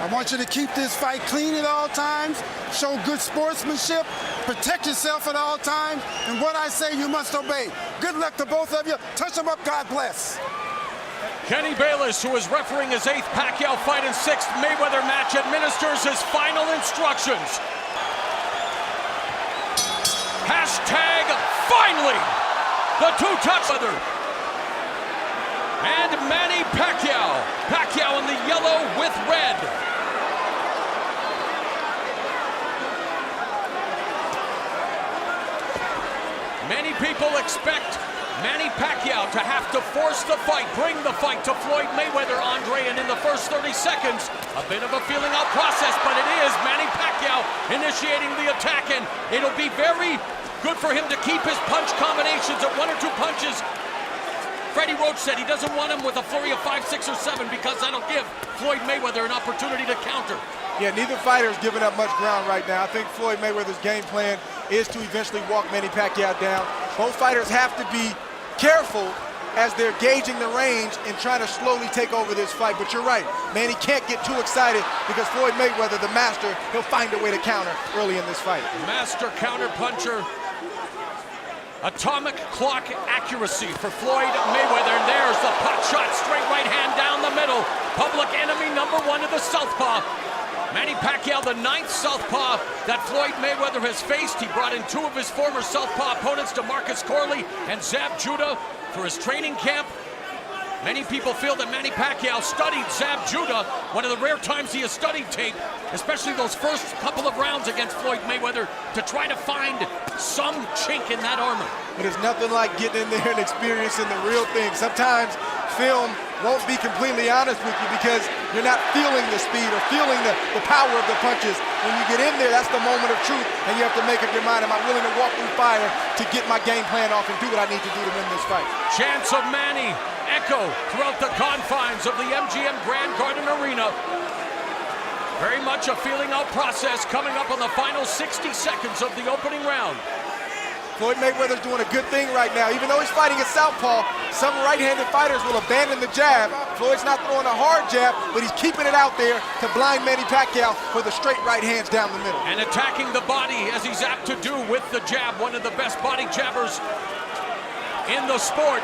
I want you to keep this fight clean at all times, show good sportsmanship, protect yourself at all times, and what I say you must obey. Good luck to both of you. Touch them up, God bless. Kenny Bayless, who is refereeing his 8th Pacquiao fight and 6th Mayweather match, administers his final instructions. Hashtag finally, the two-touch leather. And Manny Pacquiao. Pacquiao in the yellow with red. Many people expect Manny Pacquiao to have to force the fight, bring the fight to Floyd Mayweather, Andre, and in the first 30 seconds, a bit of a feeling out process, but it is Manny Pacquiao initiating the attack, and it'll be very good for him to keep his punch combinations at 1 or 2 punches. Freddie Roach said he doesn't want him with a flurry of 5, 6, or 7 because that'll give Floyd Mayweather an opportunity to counter. Yeah, neither fighter is giving up much ground right now. I think Floyd Mayweather's game plan is to eventually walk Manny Pacquiao down. Both fighters have to be careful as they're gauging the range and trying to slowly take over this fight. But you're right, Manny can't get too excited because Floyd Mayweather, the master, he'll find a way to counter early in this fight. Master counter puncher. Atomic clock accuracy for Floyd Mayweather. And there's the pot shot, straight right hand down the middle. Public enemy number 1 of the southpaw. Manny Pacquiao, the 9th southpaw that Floyd Mayweather has faced. He brought in 2 of his former southpaw opponents, DeMarcus Corley and Zab Judah, for his training camp. Many people feel that Manny Pacquiao studied Zab Judah, one of the rare times he has studied tape, especially those first couple of rounds against Floyd Mayweather, to try to find some chink in that armor. But it's nothing like getting in there and experiencing the real thing. Sometimes film won't be completely honest with you because you're not feeling the speed or feeling the power of the punches. When you get in there, that's the moment of truth, and you have to make up your mind, am I willing to walk through fire to get my game plan off and do what I need to do to win this fight? Chants of Manny echo throughout the confines of the MGM Grand Garden Arena. Very much a feeling out process coming up on the final 60 seconds of the opening round. Floyd Mayweather's doing a good thing right now. Even though he's fighting a southpaw, some right-handed fighters will abandon the jab. Floyd's not throwing a hard jab, but he's keeping it out there to blind Manny Pacquiao for the straight right hands down the middle. And attacking the body as he's apt to do with the jab, one of the best body jabbers in the sport.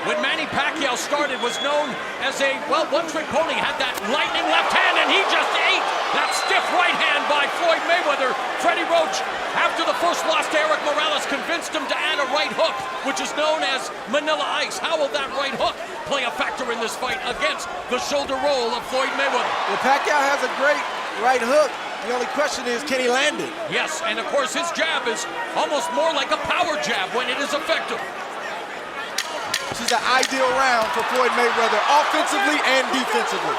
When Manny Pacquiao started, was known as a, well, one-trick pony, had that lightning left hand, and he just ate that stiff right hand by Floyd Mayweather. Freddie Roach, after the first loss to Eric Morales, convinced him to add a right hook, which is known as Manila Ice. How will that right hook play a factor in this fight against the shoulder roll of Floyd Mayweather? Well, Pacquiao has a great right hook. The only question is, can he land it? Yes, and of course his jab is almost more like a power jab when it is effective. This is an ideal round for Floyd Mayweather, offensively and defensively.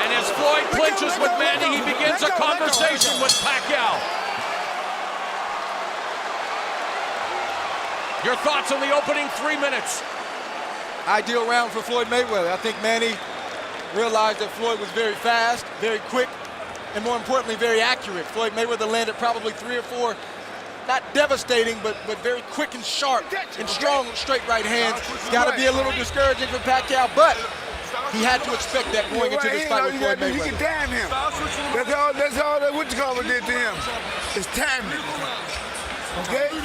And as Floyd clinches with Manny, he begins a conversation with Pacquiao. Your thoughts on the opening 3 minutes? Ideal round for Floyd Mayweather. I think Manny realized that Floyd was very fast, very quick, and more importantly, very accurate. Floyd Mayweather landed probably 3 or 4, not devastating, but very quick and sharp and strong straight right hands. It's got to be a little discouraging for Pacquiao, but he had to expect that going into this fight with Floyd Mayweather. You can time him. That's all that what you call it did to him. It's timing. Okay? You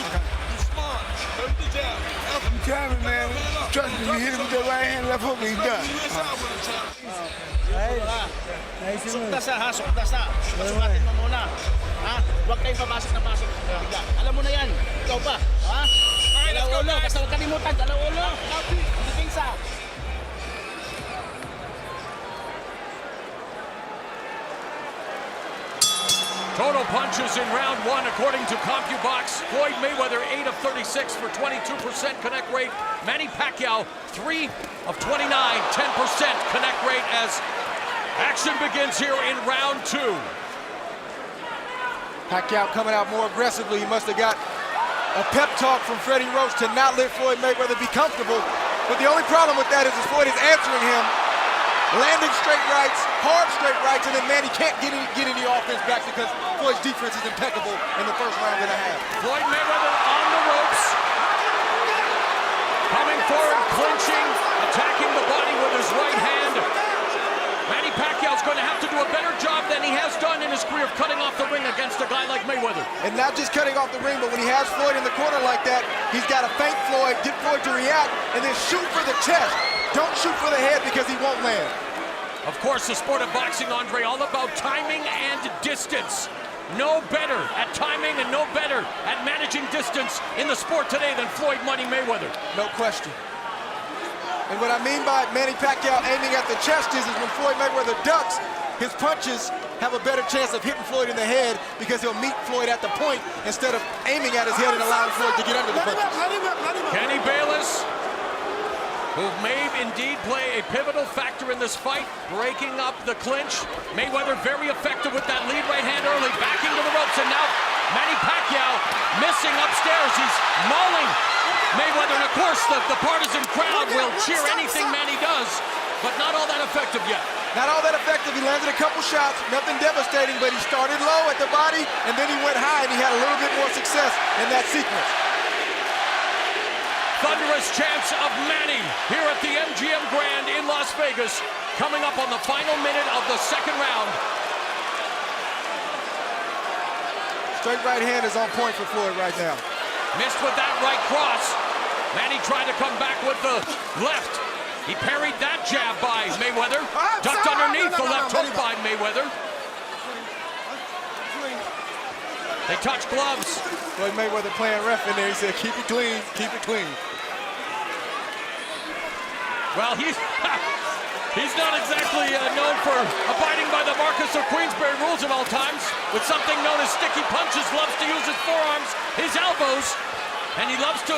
timing, man. Trust me, you hit him with that right hand, left hook, he's done. Sukta ha, sukta sa. Pasukatin mo muna. Ha? Huwag kayong papasok na pasok. Alam mo na yan. Ikaw pa. Ha? Dalaw-ulo. Basta huwag kalimutan. Dalaw-ulo. Dipinsa. Total punches in round 1, according to CompuBox. Floyd Mayweather, 8 of 36 for 22% connect rate. Manny Pacquiao, 3 of 29, 10% connect rate as action begins here in round 2. Pacquiao coming out more aggressively. He must have got a pep talk from Freddie Roach to not let Floyd Mayweather be comfortable. But the only problem with that is Floyd is answering him, landing straight rights, hard straight rights, and then Manny can't get any offense back because Floyd's defense is impeccable in the first round and a half. Floyd Mayweather on the ropes, coming forward, clinching, attacking the body with his right hand. guy like Mayweather. And not just cutting off the ring, but when he has Floyd in the corner like that, he's got to feint Floyd, get Floyd to react, and then shoot for the chest. Don't shoot for the head because he won't land. Of course, the sport of boxing, Andre, all about timing and distance. No better at timing and no better at managing distance in the sport today than Floyd Money Mayweather. No question. And what I mean by Manny Pacquiao aiming at the chest is when Floyd Mayweather ducks, his punches have a better chance of hitting Floyd in the head because he'll meet Floyd at the point instead of aiming at his head and allowing Floyd to get under the punches. Kenny Bayless, who may indeed play a pivotal factor in this fight, breaking up the clinch. Mayweather very effective with that lead right hand early, backing to the ropes, and now Manny Pacquiao missing upstairs. He's mauling Mayweather, and of course the partisan crowd will cheer anything Manny does, but not all that effective yet. Not all that effective. He landed a couple shots, nothing devastating, but he started low at the body, and then he went high, and he had a little bit more success in that sequence. Thunderous chants of Manny here at the MGM Grand in Las Vegas, coming up on the final minute of the second round. Straight right hand is on point for Floyd right now. Missed with that right cross. Manny tried to come back with the left. He parried that jab by Mayweather. Ducked underneath the left hook by Mayweather. They touch gloves. Floyd Mayweather playing ref in there. He said, keep it clean, keep it clean. Well, he's not exactly known for abiding by the Marcus of Queensberry rules at all times. With something known as sticky punches, loves to use his forearms, his elbows, and he loves to,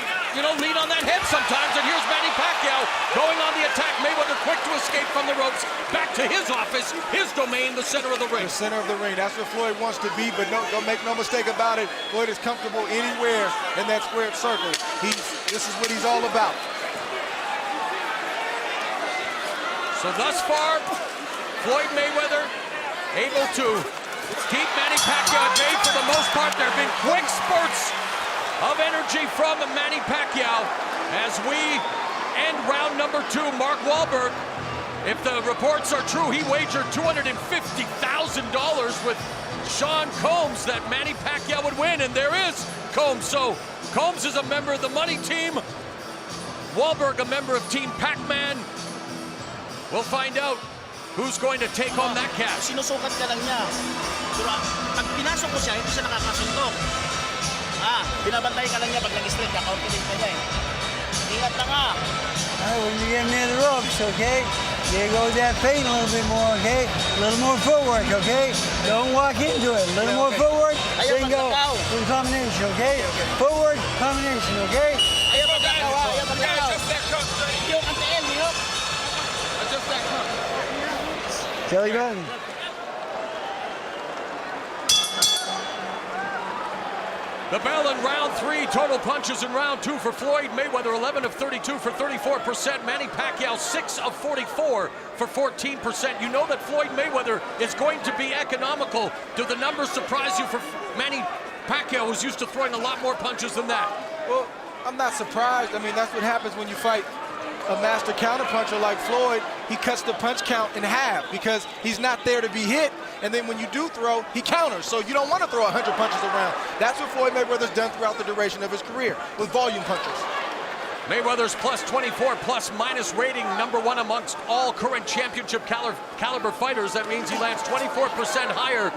lean on that head sometimes. And here's Manny Pacquiao going on the attack. Mayweather quick to escape from the ropes, back to his office, his domain, the center of the ring. The center of the ring. That's where Floyd wants to be, but don't make no mistake about it. Floyd is comfortable anywhere in that squared circle. This is what he's all about. So thus far, Floyd Mayweather able to keep Manny Pacquiao at bay for the most part. There have been quick spurts of energy from Manny Pacquiao as we end round number 2. Mark Wahlberg, if the reports are true, he wagered $250,000 with Sean Combs that Manny Pacquiao would win, and there is Combs. So Combs is a member of the money team, Wahlberg a member of Team Pac-Man. We'll find out who's going to take home that cash. Sinusukat ka lang niya. Pero pag pinasok mo siya, hindi siya nakakasuntok. Binabantay ka lang niya pag nag-straight ka, confident ka niya eh. Ingat lang ka. When you get near the ropes, okay? There goes that feint a little bit more, okay? A little more footwork, okay? Don't walk into it. A little more footwork, then go to the combination, okay? Footwork, combination, okay? Ayaw pagkakaw, ayaw pagkakaw. Yung antiin, Lino. Kelly Button. The bell in round 3, total punches in round 2 for Floyd Mayweather, 11 of 32 for 34%. Manny Pacquiao, 6 of 44 for 14%. You know that Floyd Mayweather is going to be economical. Do the numbers surprise you for Manny Pacquiao, who's used to throwing a lot more punches than that? Well, I'm not surprised. I mean, that's what happens when you fight a master counterpuncher like Floyd. He cuts the punch count in half because he's not there to be hit. And then when you do throw, he counters. So you don't want to throw 100 punches around. That's what Floyd Mayweather's done throughout the duration of his career with volume punches. Mayweather's plus 24 plus minus rating, number 1 amongst all current championship caliber fighters. That means he lands 24% higher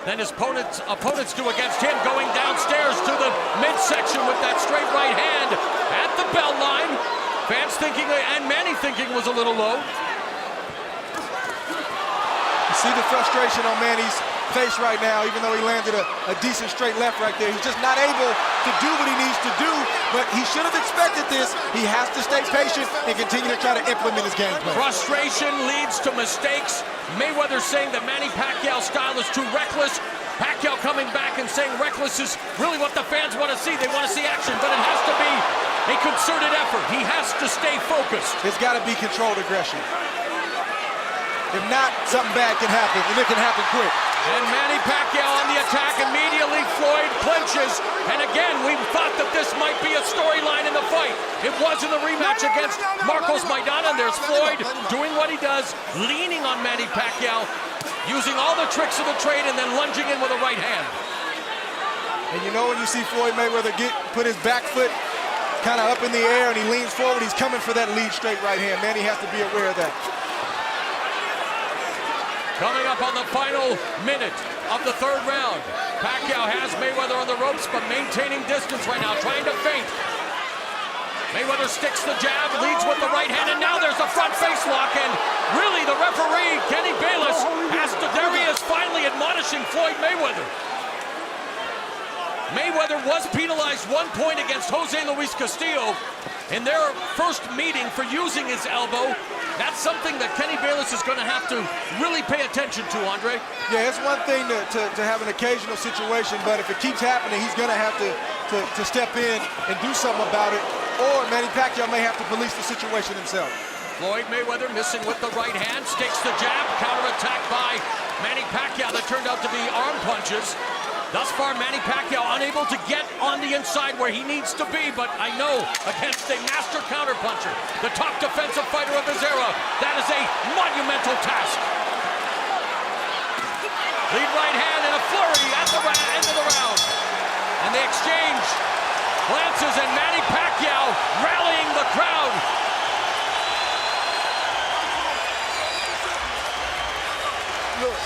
than his opponents do against him. Going downstairs to the midsection with that straight right hand at the bell line. Fans thinking, and Manny thinking, was a little low. You see the frustration on Manny's face right now, even though he landed a decent straight left right there. He's just not able to do what he needs to do, but he should have expected this. He has to stay patient and continue to try to implement his game plan. Frustration leads to mistakes. Mayweather saying that Manny Pacquiao's style is too reckless. Pacquiao coming back and saying reckless is really what the fans want to see. They want to see action, but it has to be a concerted effort. He has to stay focused. It's got to be controlled aggression. If not, something bad can happen, and it can happen quick. And Manny Pacquiao on the attack. Immediately, Floyd clinches. And again, we thought that this might be a storyline in the fight. It was in the rematch against Marcos Maidana. And there's Floyd doing what he does, leaning on Manny Pacquiao, using all the tricks of the trade, and then lunging in with a right hand. And you know when you see Floyd Mayweather put his back foot kind of up in the air and he leans forward, he's coming for that lead straight right hand. Manny has to be aware of that. Coming up on the final minute of the third round. Pacquiao has Mayweather on the ropes, but maintaining distance right now, trying to feint. Mayweather sticks the jab, leads with the right hand, and now there's a front face lock, and really the referee, Kenny Bayless, there he is finally admonishing Floyd Mayweather. Mayweather was penalized 1 point against Jose Luis Castillo in their first meeting for using his elbow. That's something that Kenny Bayless is going to have to really pay attention to, Andre. Yeah, it's one thing to have an occasional situation, but if it keeps happening, he's going to have to step in and do something about it, or Manny Pacquiao may have to police the situation himself. Floyd Mayweather missing with the right hand, stakes the jab, counterattack by Manny Pacquiao that turned out to be arm punches. Thus far, Manny Pacquiao unable to get on the inside where he needs to be, but I know against a master counterpuncher, the top defensive fighter of his era, that is a monumental task. Lead right hand and a flurry at the end of the round. And they exchange glances, and Manny Pacquiao rallying the crowd. Look.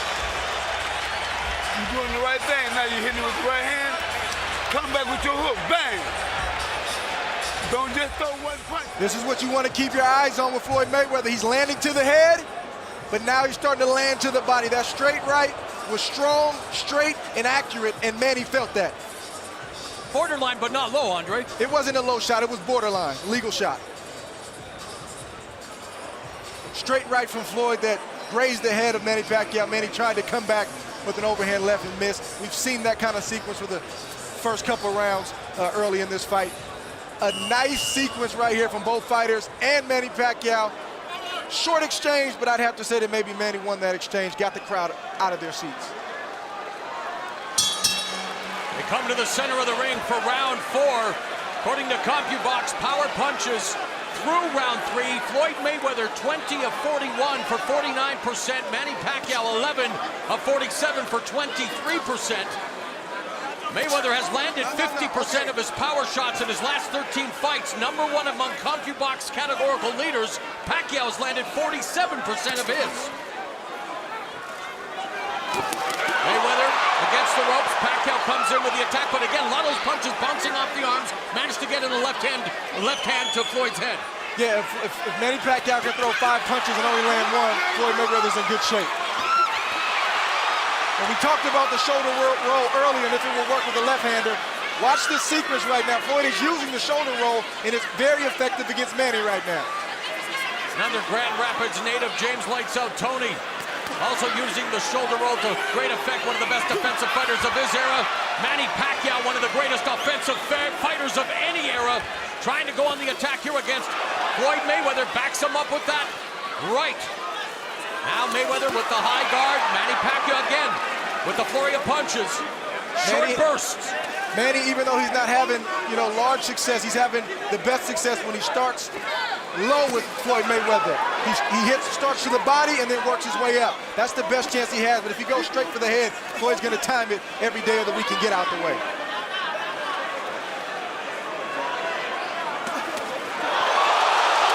You're doing the right thing. Now you're hitting with the right hand. Come back with your hook. Bang. Don't just throw one punch. This is what you want to keep your eyes on with Floyd Mayweather. He's landing to the head, but now he's starting to land to the body. That straight right was strong, straight, and accurate, and Manny felt that. Borderline, but not low, Andre. It wasn't a low shot. It was borderline. Legal shot. Straight right from Floyd that grazed the head of Manny Pacquiao. Manny tried to come back with an overhand left and missed. We've seen that kind of sequence for the first couple of rounds early in this fight. A nice sequence right here from both fighters and Manny Pacquiao. Short exchange, but I'd have to say that maybe Manny won that exchange, got the crowd out of their seats. They come to the center of the ring for round 4. According to CompuBox, power punches through round 3. Floyd Mayweather 20 of 41 for 49%. Manny Pacquiao 11 of 47 for 23%. Mayweather has landed 50% of his power shots in his last 13 fights. #1 among CompuBox categorical leaders. Pacquiao has landed 47% of his. Mayweather against the ropes. Pacquiao comes in with the attack, but again, a lot of those punches bouncing off the arms. Managed to get in the left hand to Floyd's head. Yeah, if Manny Pacquiao can throw 5 punches and only land 1, Floyd Mayweather's in good shape. And we talked about the shoulder roll earlier and if it will work with the left-hander. Watch this sequence right now. Floyd is using the shoulder roll, and it's very effective against Manny right now. Another Grand Rapids native, James Lights Out Tony, also using the shoulder roll to great effect. One of the best defensive fighters of his era. Manny Pacquiao, one of the greatest offensive fighters of any era, trying to go on the attack here against Floyd Mayweather. Backs him up with that right. Now Mayweather with the high guard. Manny Pacquiao again with the flurry of punches. Short bursts. Manny, even though he's not having, large success, he's having the best success when he starts low with Floyd Mayweather. He starts to the body and then works his way up. That's the best chance he has. But if he goes straight for the head, Floyd's going to time it every day of the week and get out the way.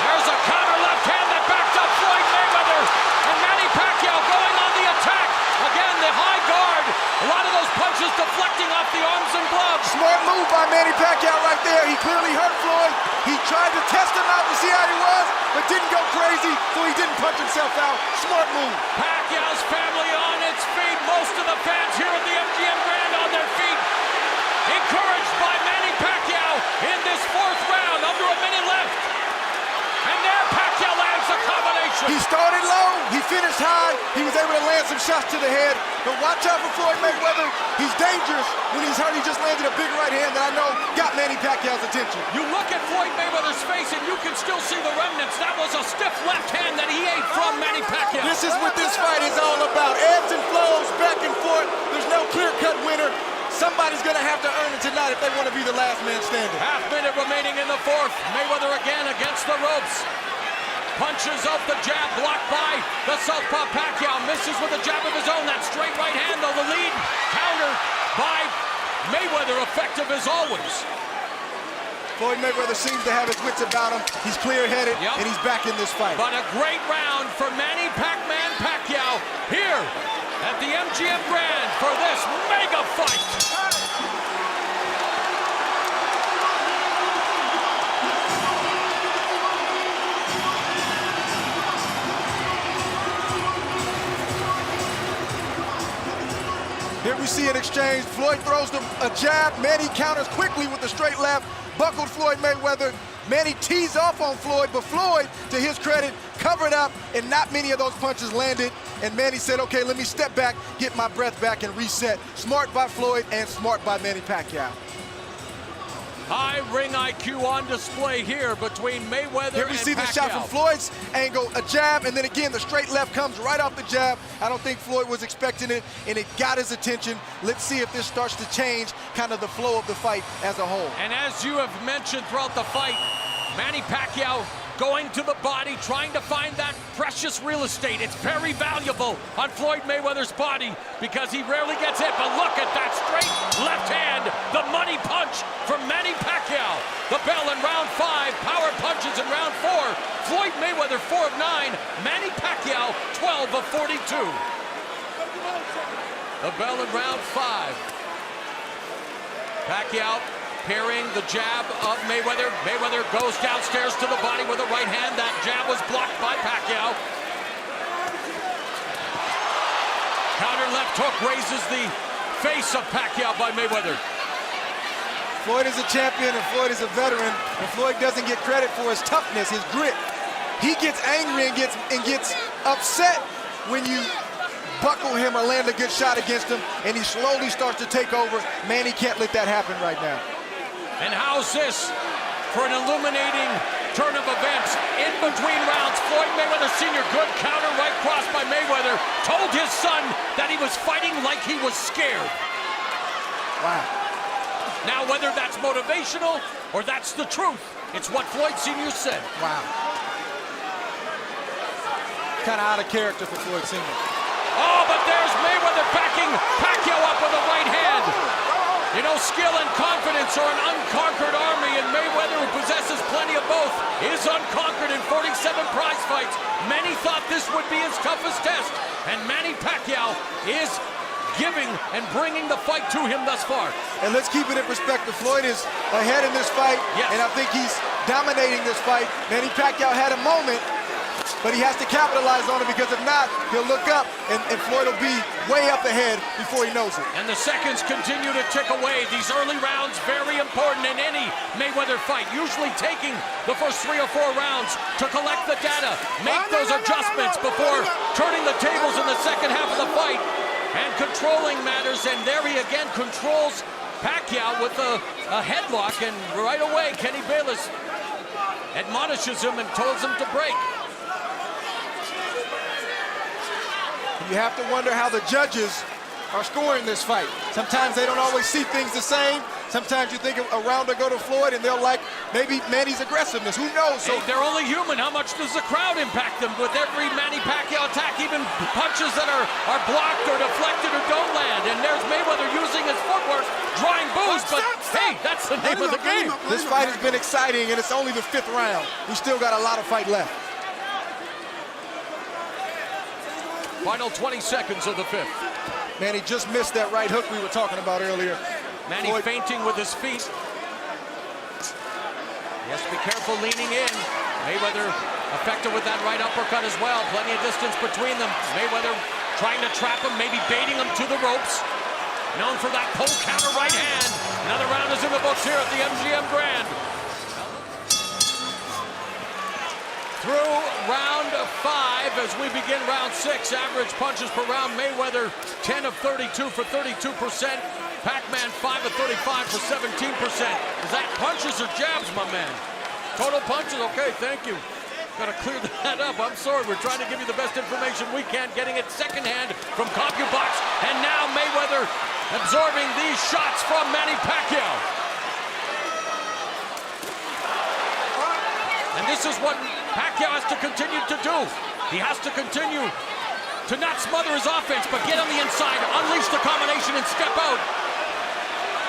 There's a counter left hand that backed up Floyd Mayweather. And Manny Pacquiao going on the attack. Again, the high guard. A lot of those punches deflecting off the arms and gloves. Smart move by Manny Pacquiao right there. He clearly hurt Floyd. He tried to test him out to see how he was, but didn't go crazy, so he didn't punch himself out. Smart move. Pacquiao's family on its feet. Most of the fans here at the MGM Grand on their feet. Encouraged by Manny Pacquiao in this 4th round. Under a minute left. And there Pacquiao lands a combination. He started low, he finished high, he was able to land some shots to the head. But watch out for Floyd Mayweather. He's dangerous when he's hurt. He just landed a big right hand that I know got Manny Pacquiao's attention. You look at Floyd Mayweather's face and you can still see the remnants. That was a stiff left hand that he ate from Manny Pacquiao. This is what this fight is all about. Ebbs and flows, back and forth. There's no clear-cut winner. Somebody's going to have to earn it tonight if they want to be the last man standing. Half minute remaining in the 4th. Mayweather again against the ropes. Punches out the jab, blocked by the southpaw Pacquiao. Misses with a jab of his own. That straight right hand, though, the lead countered by Mayweather effective as always. Floyd Mayweather seems to have his wits about him. He's clear-headed, and he's back in this fight. But a great round for Manny Pac-Man Pacquiao here at the MGM Grand for this mega fight. Here we see an exchange. Floyd throws a jab. Manny counters quickly with the straight left. Buckled Floyd Mayweather. Manny tees off on Floyd, but Floyd, to his credit, covered up, and not many of those punches landed. And Manny said, okay, let me step back, get my breath back, and reset. Smart by Floyd and smart by Manny Pacquiao. High ring IQ on display here between Mayweather and Pacquiao. Here we see the shot from Floyd's angle, a jab, and then again the straight left comes right off the jab. I don't think Floyd was expecting it, and it got his attention. Let's see if this starts to change kind of the flow of the fight as a whole. And as you have mentioned throughout the fight, Manny Pacquiao going to the body, trying to find that precious real estate. It's very valuable on Floyd Mayweather's body because he rarely gets hit. But look at that straight left hand, the money punch from Manny Pacquiao. The bell in round 5, power punches in round 4. Floyd Mayweather 4 of 9, Manny Pacquiao 12 of 42. The bell in round 5. Pacquiao parrying the jab of Mayweather. Mayweather goes downstairs to the body with a right hand. That jab was blocked by Pacquiao. Counter left hook raises the face of Pacquiao by Mayweather. Floyd is a champion and Floyd is a veteran, and Floyd doesn't get credit for his toughness, his grit. He gets angry and gets upset when you buckle him or land a good shot against him, and he slowly starts to take over. Manny can't let that happen right now. And how's this for an illuminating turn of events? In between rounds, Floyd Mayweather Sr., good counter right cross by Mayweather, told his son that he was fighting like he was scared. Wow. Now, whether that's motivational or that's the truth, it's what Floyd Sr. said. Wow. Kind of out of character for Floyd Sr. Oh, but there's Mayweather backing Pacquiao up with a right hand. You know, skill and confidence are an unconquered army, and Mayweather, who possesses plenty of both, is unconquered in 47 prize fights. Many thought this would be his toughest test, and Manny Pacquiao is giving and bringing the fight to him thus far. And let's keep it in perspective. Floyd is ahead in this fight, and I think he's dominating this fight. Manny Pacquiao had a moment, but he has to capitalize on it, because if not, he'll look up and Floyd will be way up ahead before he knows it. And the seconds continue to tick away. These early rounds, very important in any Mayweather fight. Usually taking the first 3 or 4 rounds to collect the data, make those adjustments before turning the tables in the second half of the fight and controlling matters. And there he again controls Pacquiao with a headlock, and right away Kenny Bayless admonishes him and tells him to break. You have to wonder how the judges are scoring this fight. Sometimes they don't always see things the same. Sometimes you think a round will go to Floyd and they'll like maybe Manny's aggressiveness. Who knows? So they're only human. How much does the crowd impact them with every Manny Pacquiao attack? Even punches that are blocked or deflected or don't land. And there's Mayweather using his footwork, drawing boos. But hey, that's the name of the game. This fight has been exciting, and it's only the 5th round. We still got a lot of fight left. Final 20 seconds of the 5th. Manny just missed that right hook we were talking about earlier. Manny Floyd feinting with his feet. He has to be careful leaning in. Mayweather effective with that right uppercut as well. Plenty of distance between them. Mayweather trying to trap him, maybe baiting him to the ropes. Known for that pull counter right hand. Another round is in the books here at the MGM Grand. Through round 5 as we begin round 6. Average punches per round. Mayweather 10 of 32 for 32%. Pac-Man 5 of 35 for 17%. Is that punches or jabs, my man? Total punches? Okay, thank you. Gotta clear that up. I'm sorry, we're trying to give you the best information we can. Getting it secondhand from CompuBox. And now Mayweather absorbing these shots from Manny Pacquiao. And this is what Pacquiao has to continue to do. He has to continue to not smother his offense, but get on the inside, unleash the combination, and step out.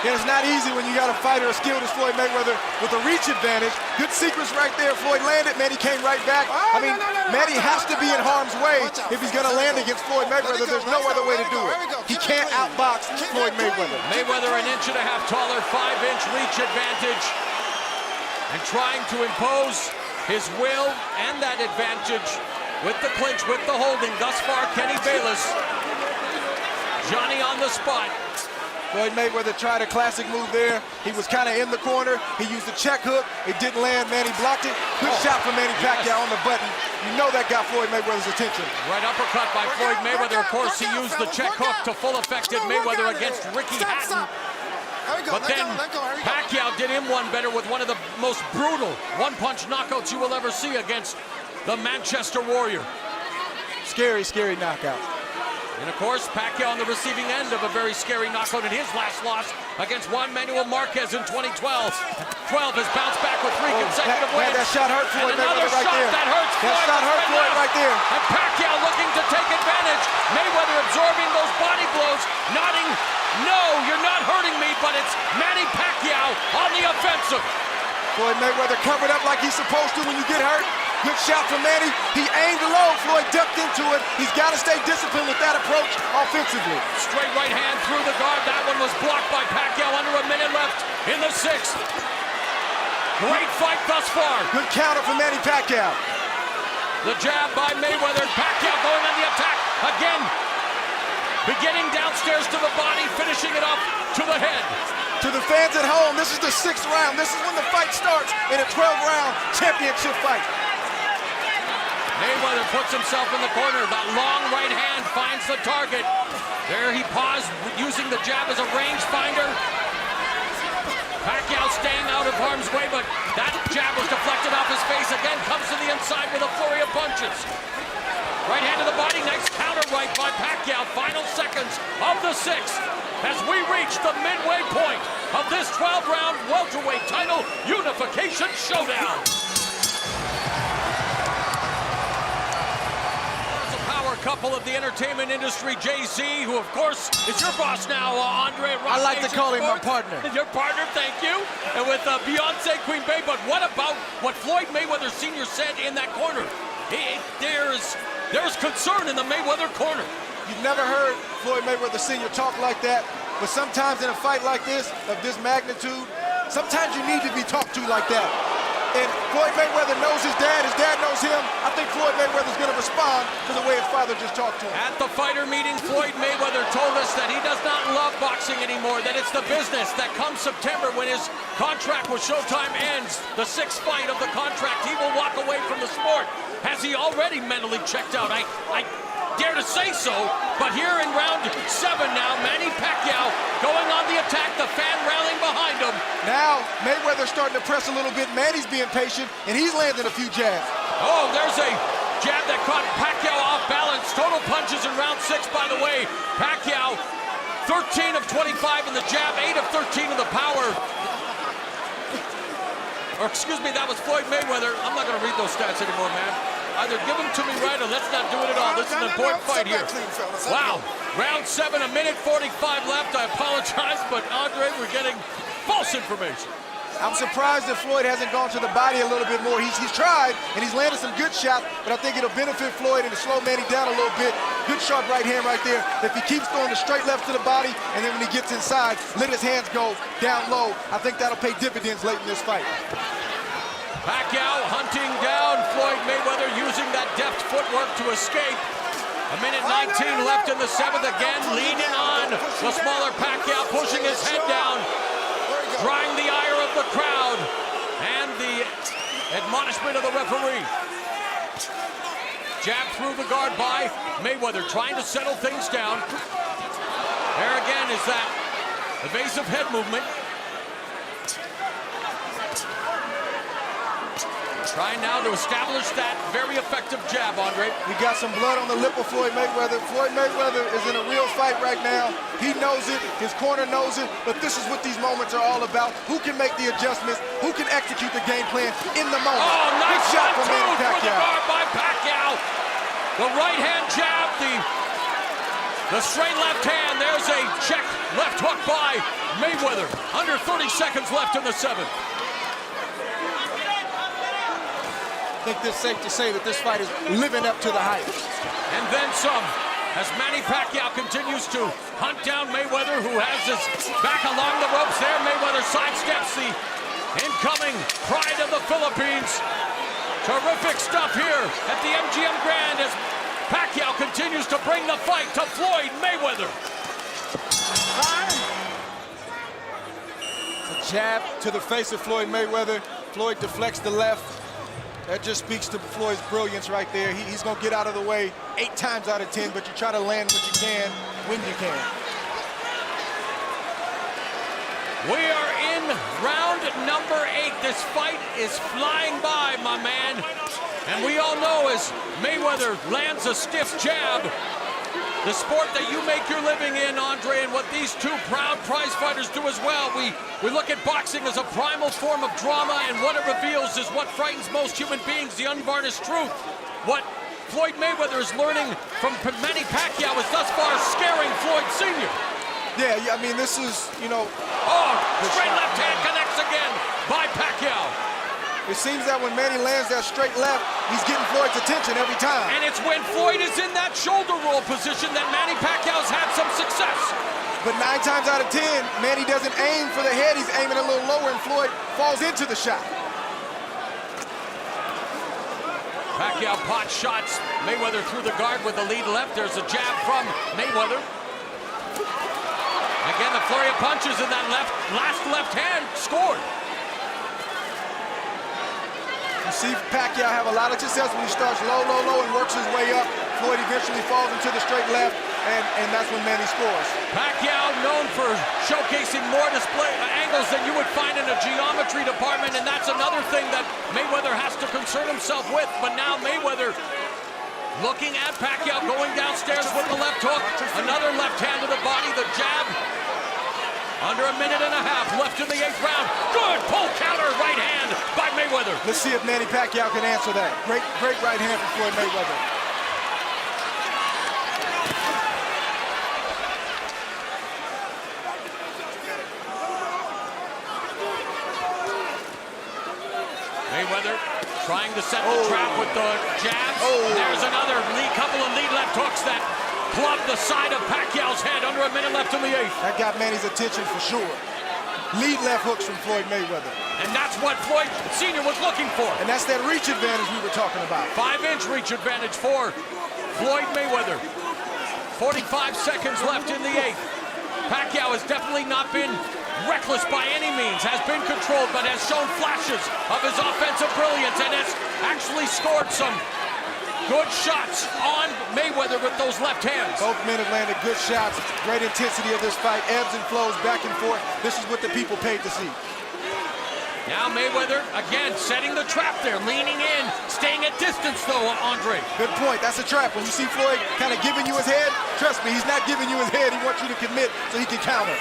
And it's not easy when you got a fighter as skilled as Floyd Mayweather with a reach advantage. Good sequence right there. Floyd landed. Manny came right back. I mean, Manny has to be in harm's way if he's going to land against Floyd Mayweather. There's no other way to do it. He can't outbox Floyd Mayweather. Mayweather an inch and a half taller, 5-inch reach advantage, and trying to impose his will and that advantage with the clinch, with the holding. Thus far, Kenny Bayless. Johnny on the spot. Floyd Mayweather tried a classic move there. He was kind of in the corner. He used the check hook. It didn't land. Manny blocked it. Good shot from Manny Pacquiao on the button. You know that got Floyd Mayweather's attention. Right uppercut by Floyd Mayweather. Of course, he used the check hook to full effect at Mayweather against Ricky Hatton. But then Pacquiao did him one better with one of the most brutal one-punch knockouts you will ever see against the Manchester Warrior. Scary, scary knockout. And of course, Pacquiao on the receiving end of a very scary knockout in his last loss against Juan Manuel Marquez in 2012. 12 has bounced back with 3 consecutive wins. That shot hurt Floyd Mayweather right there. That hurts Floyd. That shot hurt Floyd right there. And Pacquiao looking to take advantage. Mayweather absorbing those body blows, nodding, no, you're not hurting me, but it's Manny Pacquiao on the offensive. Floyd Mayweather covered up like he's supposed to when you get hurt. Good shot from Manny. He aimed low. Floyd ducked into it. He's got to stay disciplined with that approach offensively. Straight right hand through the guard. That one was blocked by Pacquiao. Under a minute left in the 6th. Great fight thus far. Good counter from Manny Pacquiao. The jab by Mayweather. Pacquiao going on the attack again. Beginning downstairs to the body, finishing it up to the head. To the fans at home, this is the 6th round. This is when the fight starts in a 12-round championship fight. Mayweather puts himself in the corner. That long right hand finds the target. There he paused, using the jab as a range finder. Pacquiao staying out of harm's way, but that jab was deflected off his face. Again, comes to the inside with a flurry of punches. Right hand to the body, nice counter right by Pacquiao. Final seconds of the 6th as we reach the midway point of this 12-round welterweight title unification showdown. Couple of the entertainment industry, Jay-Z, who of course is your boss now, Andre. I like to call him my partner. Your partner, thank you. And with Beyonce, Queen Bey, but what about what Floyd Mayweather Sr. said in that corner? There's concern in the Mayweather corner. You've never heard Floyd Mayweather Sr. talk like that, but sometimes in a fight like this, of this magnitude, sometimes you need to be talked to like that. And Floyd Mayweather knows his dad knows him. I think Floyd Mayweather's going to respond to the way his father just talked to him. At the fighter meeting, Floyd Mayweather told us that he does not love boxing anymore, that it's the business, that come September when his contract with Showtime ends, the 6th fight of the contract, he will walk away from the sport. Has he already mentally checked out? I dare to say so, but here in round 7 now, Manny Pacquiao going on the attack, the fan rallying behind him. Now, Mayweather's starting to press a little bit. Manny's being patient, and he's landing a few jabs. Oh, there's a jab that caught Pacquiao off balance. Total punches in round 6, by the way. Pacquiao, 13 of 25 in the jab, 8 of 13 in the power. Or excuse me, that was Floyd Mayweather. I'm not going to read those stats anymore, man. Either give them to me right or let's not do it at all. This is an important fight here. Wow. Round 7, a minute 45 left. I apologize, but Andre, we're getting false information. I'm surprised that Floyd hasn't gone to the body a little bit more. He's tried, and he's landed some good shots, but I think it'll benefit Floyd and to slow Manny down a little bit. Good sharp right hand right there. If he keeps throwing the straight left to the body, and then when he gets inside, let his hands go down low, I think that'll pay dividends late in this fight. Pacquiao hunting down Floyd Mayweather, using that deft footwork to escape. A minute 19 left in the 7th, again leaning on the smaller Pacquiao, pushing his head down, drawing the ire of the crowd, and the admonishment of the referee. Jab through the guard by Mayweather, trying to settle things down. There again is that evasive head movement. Trying now to establish that very effective jab, Andre. We got some blood on the lip of Floyd Mayweather. Floyd Mayweather is in a real fight right now. He knows it, his corner knows it, but this is what these moments are all about. Who can make the adjustments? Who can execute the game plan in the moment? Oh, nice shot from Manny Pacquiao. Pacquiao. The guard by Pacquiao. The right hand jab, the The straight left hand, there's a check left hook by Mayweather. Under 30 seconds left in the 7th. I think it's safe to say that this fight is living up to the hype. And then some, as Manny Pacquiao continues to hunt down Mayweather, who has his back along the ropes there. Mayweather sidesteps the incoming pride of the Philippines. Terrific stuff here at the MGM Grand as Pacquiao continues to bring the fight to Floyd Mayweather. A jab to the face of Floyd Mayweather. Floyd deflects the left. That just speaks to Floyd's brilliance right there. He's going to get out of the way 8 times out of 10, but you try to land what you can when you can. We are in round number 8. This fight is flying by, my man. And we all know as Mayweather lands a stiff jab, the sport that you make your living in, Andre, and what these two proud prize fighters do as well. We look at boxing as a primal form of drama, and what it reveals is what frightens most human beings, the unvarnished truth. What Floyd Mayweather is learning from Manny Pacquiao is thus far scaring Floyd Sr. Yeah, I mean, this is, you know... Oh, straight left hand connects again by Pacquiao. It seems that when Manny lands that straight left, he's getting Floyd's attention every time. And it's when Floyd is in that shoulder roll position that Manny Pacquiao's had some success. But 9 times out of 10, Manny doesn't aim for the head. He's aiming a little lower, and Floyd falls into the shot. Pacquiao pot shots Mayweather through the guard with the lead left. There's a jab from Mayweather. Again, the flurry of punches in that last left hand scored. You see Pacquiao have a lot of success when he starts low, low, low and works his way up. Floyd eventually falls into the straight left, and that's when Manny scores. Pacquiao known for showcasing more display angles than you would find in a geometry department, and that's another thing that Mayweather has to concern himself with. But now Mayweather looking at Pacquiao going downstairs with the left hook. Another left hand to the body, the jab. Under a minute and a half left in the 8th round. Good pull counter right hand by Mayweather. Let's see if Manny Pacquiao can answer that. Great right hand from Floyd Mayweather. Mayweather trying to set the trap with the jabs. There's another couple of lead left hooks that clubbed the side of Pacquiao's head. Under a minute left in the 8th. That got Manny's attention for sure. Lead left hooks from Floyd Mayweather. And that's what Floyd Sr. was looking for. And that's that reach advantage we were talking about. 5-inch reach advantage for Floyd Mayweather. 45 seconds left in the 8th. Pacquiao has definitely not been reckless by any means, has been controlled, but has shown flashes of his offensive brilliance and has actually scored some good shots on Mayweather with those left hands. Both men have landed good shots. Great intensity of this fight. Ebbs and flows back and forth. This is what the people paid to see. Now Mayweather, again, setting the trap there, leaning in, staying at distance though, Andre. Good point. That's a trap. When you see Floyd kind of giving you his head, trust me, he's not giving you his head. He wants you to commit so he can counter.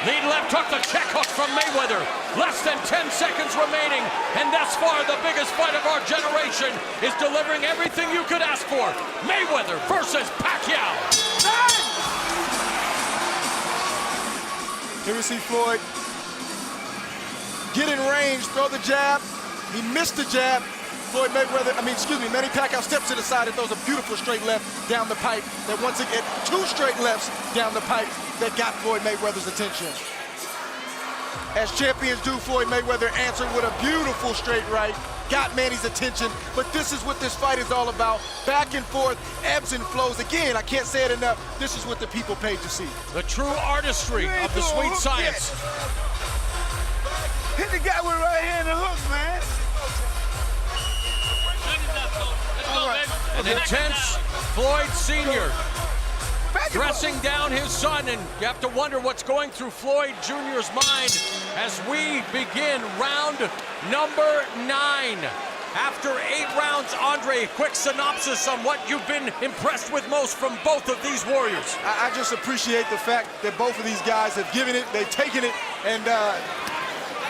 Lead left hook, the check hook from Mayweather. Less than 10 seconds remaining, and thus far the biggest fight of our generation is delivering everything you could ask for. Mayweather versus Pacquiao. Here we see Floyd get in range, throw the jab. He missed the jab. Manny Pacquiao steps to the side and throws a beautiful straight left down the pipe. That once again, 2 straight lefts down the pipe that got Floyd Mayweather's attention. As champions do, Floyd Mayweather answered with a beautiful straight right, got Manny's attention, but this is what this fight is all about. Back and forth, ebbs and flows. Again, I can't say it enough, this is what the people paid to see. The true artistry of the sweet science. Hit the guy with right hand and hook, man. An intense Floyd Sr. dressing down his son, and you have to wonder what's going through Floyd Jr.'s mind as we begin round number 9. After 8 rounds, Andre, a quick synopsis on what you've been impressed with most from both of these warriors. I just appreciate the fact that both of these guys have given it, they've taken it, and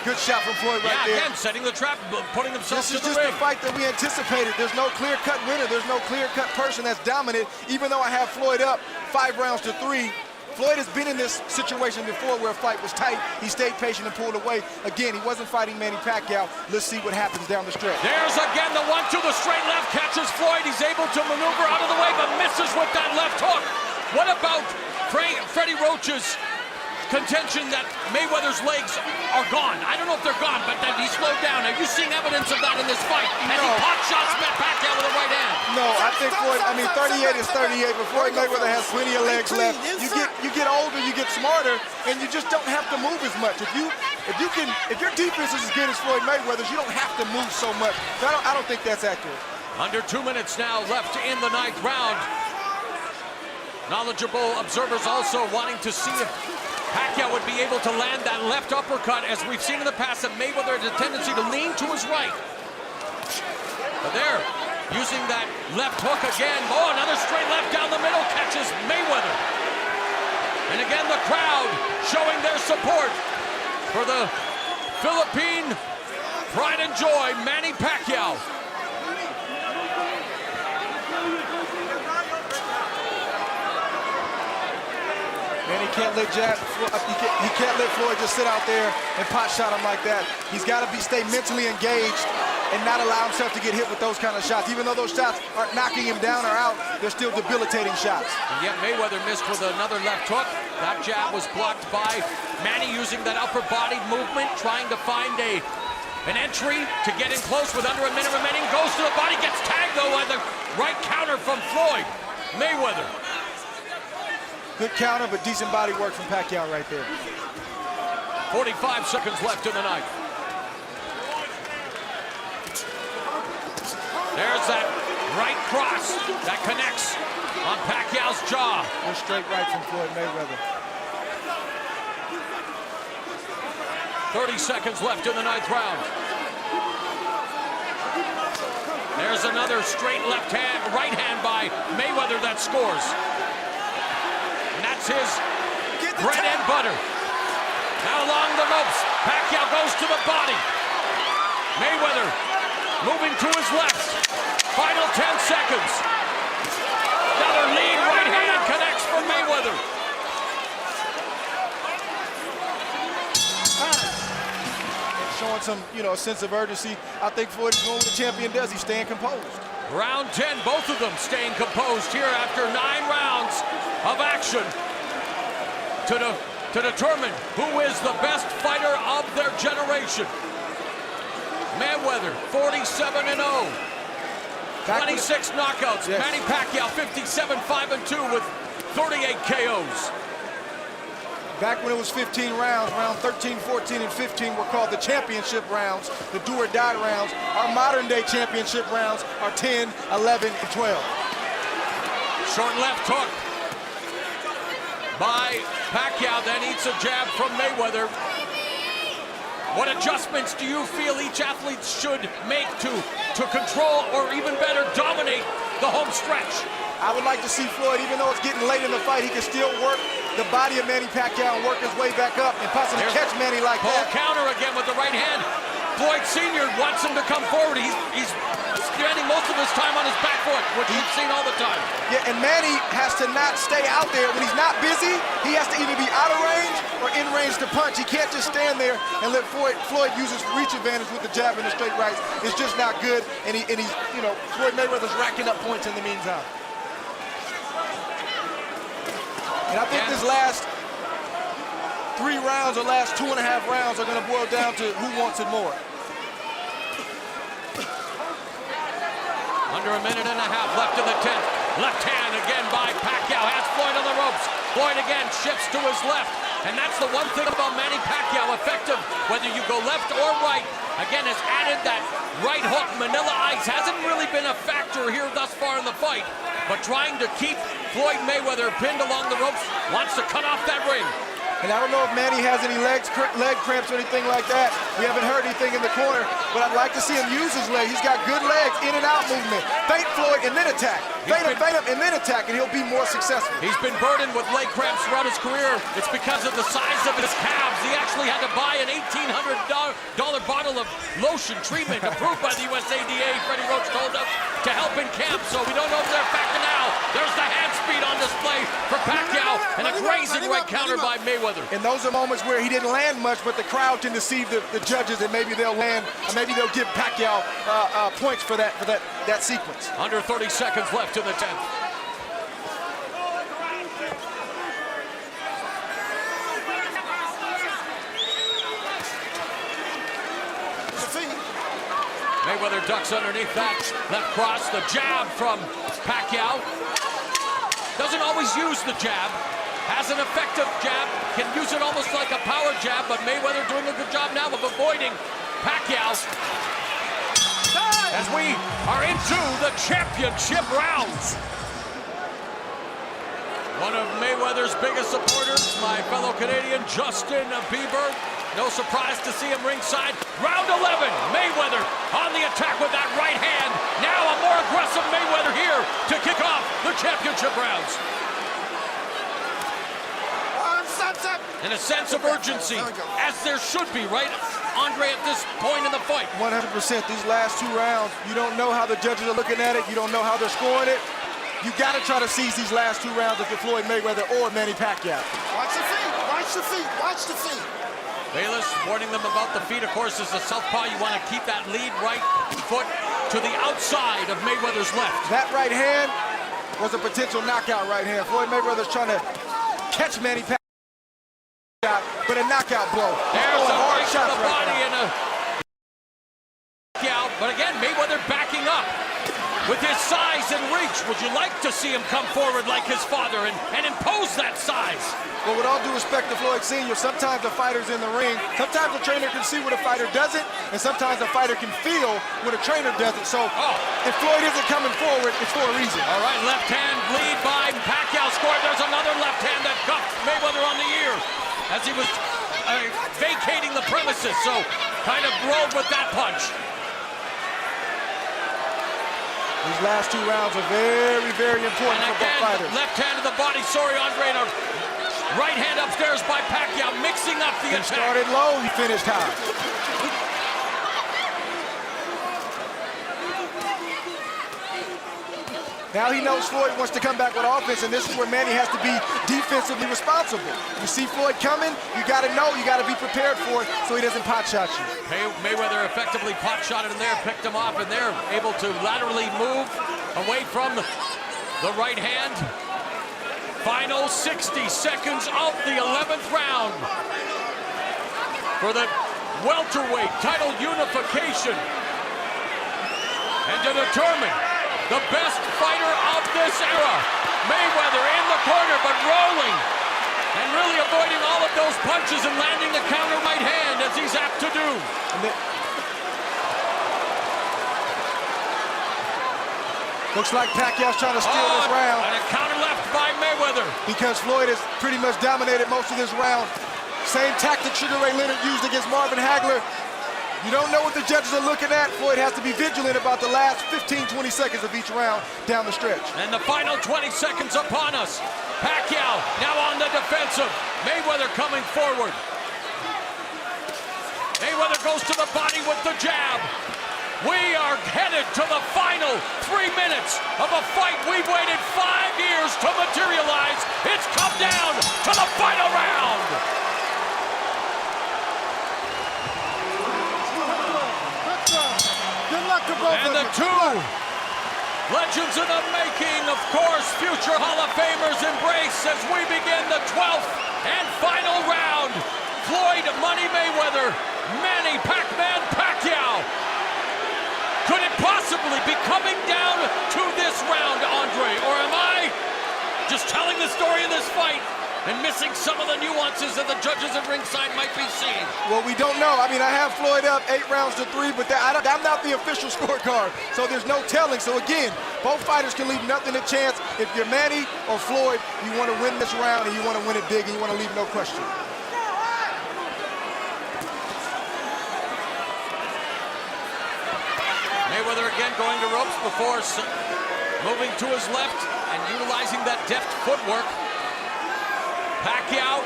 Good shot from Floyd right there. Again, setting the trap, putting himself This is to the just ring. the fight that we anticipated. There's no clear-cut winner. There's no clear-cut person that's dominant. Even though I have Floyd up 5 rounds to 3, Floyd has been in this situation before where a fight was tight. He stayed patient and pulled away. Again, he wasn't fighting Manny Pacquiao. Let's see what happens down the stretch. There's again the 1-2, the straight left catches Floyd. He's able to maneuver out of the way, but misses with that left hook. What about Freddie Roach's contention that Mayweather's legs are gone? I don't know if they're gone, but that he slowed down. Are you seeing evidence of that in this fight? As he pot shots Pacquiao with a right hand. No, I think Floyd, 38 is 38, but Floyd Mayweather has plenty of legs left. You get older, you get smarter, and you just don't have to move as much. If your defense is as good as Floyd Mayweather's, you don't have to move so much. So I don't think that's accurate. Under 2 minutes now left in the 9th round. Knowledgeable observers also wanting to see if Pacquiao would be able to land that left uppercut. As we've seen in the past, that Mayweather has a tendency to lean to his right. But there, using that left hook again. Oh, another straight left down the middle catches Mayweather. And again, the crowd showing their support for the Philippine pride and joy, Manny Pacquiao. Manny can't let he can't let Floyd just sit out there and pot shot him like that. He's got to stay mentally engaged and not allow himself to get hit with those kind of shots. Even though those shots aren't knocking him down or out, they're still debilitating shots. And yet Mayweather missed with another left hook. That jab was blocked by Manny using that upper body movement, trying to find an entry to get in close with under a minute remaining. Goes to the body, gets tagged though by the right counter from Floyd Mayweather. Good counter, but decent body work from Pacquiao right there. 45 seconds left in the night. There's that right cross that connects on Pacquiao's jaw. Good straight right from Floyd Mayweather. 30 seconds left in the 9th round. There's another straight right hand by Mayweather that scores. And that's his bread and butter. Now along the ropes, Pacquiao goes to the body. Mayweather moving to his left. Final 10 seconds. Another lead right hand connects for Mayweather. Showing some, a sense of urgency. I think Floyd is doing what the champion does. He's staying composed. Round 10, both of them staying composed here after 9 rounds of action to determine who is the best fighter of their generation. Mayweather, 47-0. 26 knockouts. Yes. Manny Pacquiao, 57-5-2 with 38 KOs. Back when it was 15 rounds, round 13, 14, and 15 were called the championship rounds, the do or die rounds. Our modern day championship rounds are 10, 11, and 12. Short left hook by Pacquiao, then eats a jab from Mayweather. What adjustments do you feel each athlete should make to control or even better dominate the home stretch? I would like to see Floyd, even though it's getting late in the fight, he can still work the body of Manny Pacquiao and work his way back up and possibly catch Manny like that. Counter again with the right hand. Floyd Sr. wants him to come forward. He's spending most of his time on his back foot, which you've seen all the time. Yeah, and Manny has to not stay out there. When he's not busy, he has to either be out of range or in range to punch. He can't just stand there and let Floyd use his reach advantage with the jab and the straight rights. It's just not good, and he's, Floyd Mayweather's racking up points in the meantime. And I think this last 3 rounds or last 2.5 rounds are going to boil down to who wants it more. Under a minute and a half left in the 10th. Left hand again by Pacquiao. Has Floyd on the ropes. Floyd again shifts to his left. And that's the one thing about Manny Pacquiao, effective whether you go left or right. Again, has added that right hook. Manila Ice hasn't really been a factor here thus far in the fight. But trying to keep Floyd Mayweather pinned along the ropes, wants to cut off that ring. And I don't know if Manny has any leg cramps or anything like that. We haven't heard anything in the corner, but I'd like to see him use his leg. He's got good legs, in and out movement. Feint Floyd and then attack. Feint him, and then attack, and he'll be more successful. He's been burdened with leg cramps throughout his career. It's because of the size of his calves. He actually had to buy an $1,800 bottle of lotion treatment approved by the USADA, Freddie Roach told us, to help in camp. So we don't know if they're effective now. There's the hand speed on display for Pacquiao, and a grazing right counter by Mayweather. And those are moments where he didn't land much, but the crowd can deceive the judges, and maybe they'll land, or maybe they'll give Pacquiao points for that sequence. Under 30 seconds left in the 10th. Mayweather ducks underneath that left cross. The jab from Pacquiao. Doesn't always use the jab. Has an effective jab. Can use it almost like a power jab, but Mayweather doing a good job now of avoiding Pacquiao. As we are into the championship rounds. One of Mayweather's biggest supporters, my fellow Canadian, Justin Bieber. No surprise to see him ringside. Round 11, Mayweather on the attack with that right hand. Now a more aggressive Mayweather here to kick off the championship rounds. And a sense of urgency, as there should be, right, Andre, at this point in the fight? 100%. These last 2 rounds, you don't know how the judges are looking at it. You don't know how they're scoring it. You got to try to seize these last 2 rounds if you're Floyd Mayweather or Manny Pacquiao. Watch the feet, watch the feet, watch the feet. Bayless warning them about the feet. Of course, as a southpaw, you want to keep that lead right foot to the outside of Mayweather's left. That right hand was a potential knockout right hand. Floyd Mayweather's trying to catch Manny Pacquiao, but a knockout blow. There's a right to the body and a Pacquiao. But again, Mayweather backing up with his size and reach. Would you like to see him come forward like his father and impose that size? Well, with all due respect to Floyd Sr., sometimes the fighter's in the ring. Sometimes the trainer can see what a fighter doesn't, and sometimes the fighter can feel what a trainer doesn't. So if Floyd isn't coming forward, it's for a reason. All right, left hand lead by Pacquiao scored. There's another left hand that cuffed Mayweather on the ear as he was vacating the premises. So kind of rolled with that punch. These last 2 rounds are very, very important for both fighters. Left hand to the body. Sorry, Andre. And a right hand upstairs by Pacquiao, mixing up the attack. He started low, he finished high. Now he knows Floyd wants to come back with offense, and this is where Manny has to be defensively responsible. You see Floyd coming, you got to know, you got to be prepared for it so he doesn't pot shot you. Mayweather effectively pot shotted him there, picked him off, and they're able to laterally move away from the right hand. Final 60 seconds of the 11th round for the welterweight title unification. And to determine the best fighter of this era, Mayweather in the corner, but rolling and really avoiding all of those punches and landing the counter right hand as he's apt to do. Looks like Pacquiao's trying to steal this round. And a counter left by Mayweather. Because Floyd has pretty much dominated most of this round. Same tactic Sugar Ray Leonard used against Marvin Hagler. You don't know what the judges are looking at. Floyd has to be vigilant about the last 15, 20 seconds of each round down the stretch. And the final 20 seconds upon us. Pacquiao now on the defensive. Mayweather coming forward. Mayweather goes to the body with the jab. We are headed to the final 3 minutes of a fight we've waited 5 years to materialize. It's come down to the final round. Good luck to both of you. And the 2 legends in the making, of course, future Hall of Famers embrace as we begin the 12th and final round. Floyd Money Mayweather, Manny Pac-Man Pacquiao. Could it possibly be coming down to this round, Andre? Or am I just telling the story of this fight and missing some of the nuances that the judges at ringside might be seeing? Well, we don't know. I mean, I have Floyd up 8 rounds to 3, but I'm not the official scorecard, so there's no telling. So again, both fighters can leave nothing to chance. If you're Manny or Floyd, you want to win this round and you want to win it big and you want to leave no question. going to ropes before moving to his left and utilizing that deft footwork. Pacquiao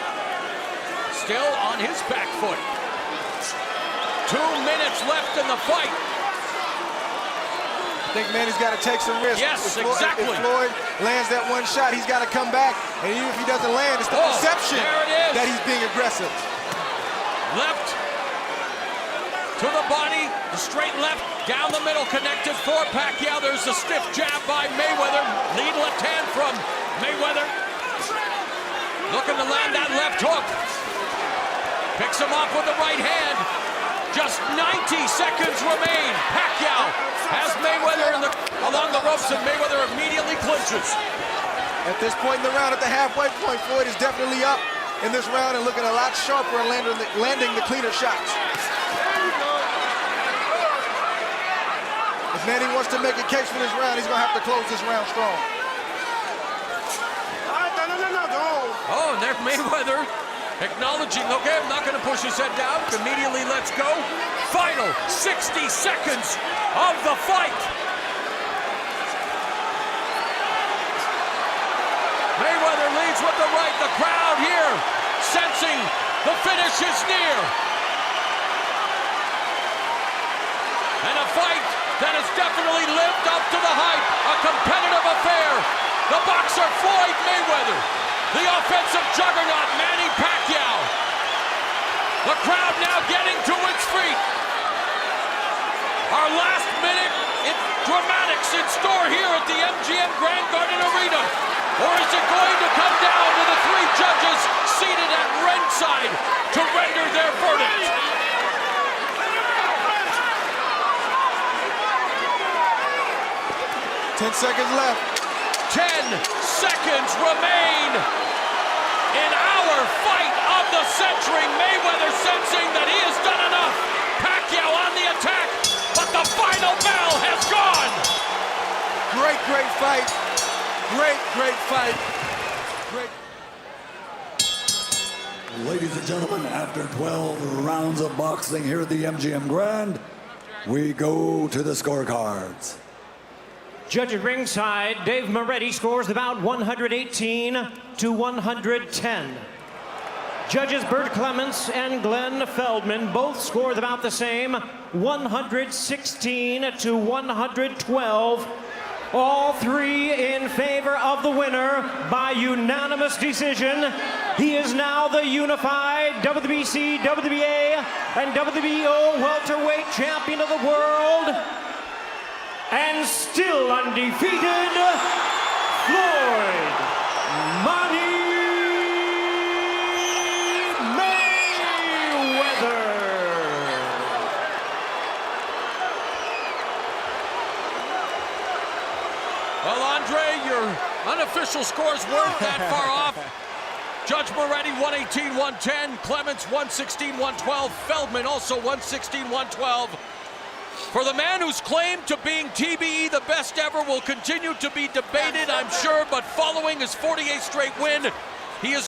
still on his back foot. 2 minutes left in the fight. I think Manny's got to take some risks. Yes, exactly. If Floyd lands that one shot, he's got to come back. And even if he doesn't land, it's the perception that he's being aggressive. Left to the body, the straight left, down the middle, connected for Pacquiao. There's a stiff jab by Mayweather. Lead left hand from Mayweather. Looking to land that left hook. Picks him off with the right hand. Just 90 seconds remain. Pacquiao has Mayweather along the ropes, and Mayweather immediately clinches. At this point in the round, at the halfway point, Floyd is definitely up in this round and looking a lot sharper and landing the cleaner shots. If Manny wants to make a case for this round, he's going to have to close this round strong. Oh, and there's Mayweather acknowledging, okay, I'm not going to push his head down. Immediately lets go. Final 60 seconds of the fight. Mayweather leads with the right. The crowd here sensing the finish is near. And a fight that has definitely lived up to the hype. A competitive affair. The boxer Floyd Mayweather. The offensive juggernaut Manny Pacquiao. The crowd now getting to its feet. Our last minute dramatics in store here at the MGM Grand Garden Arena. Or is it going to come down to the three judges seated at ringside to render their verdict? Ten seconds left. 10 seconds remain in our fight of the century. Mayweather sensing that he has done enough. Pacquiao on the attack, but the final bell has gone. Great fight. Great fight. Ladies and gentlemen, after 12 rounds of boxing here at the MGM Grand, we go to the scorecards. Judge at ringside, Dave Moretti scores the bout 118 to 110. Judges Bert Clements and Glenn Feldman both score the bout the same, 116 to 112. All three in favor of the winner by unanimous decision. He is now the unified WBC, WBA, and WBO welterweight champion of the world. And still undefeated, Floyd Manny Mayweather. Well, Andre, your unofficial scores weren't that far off. Judge Moretti 118-110, Clements 116-112, Feldman also 116-112. For the man who's claimed to being TBE the best ever will continue to be debated, I'm sure, but following his 48th straight win, he is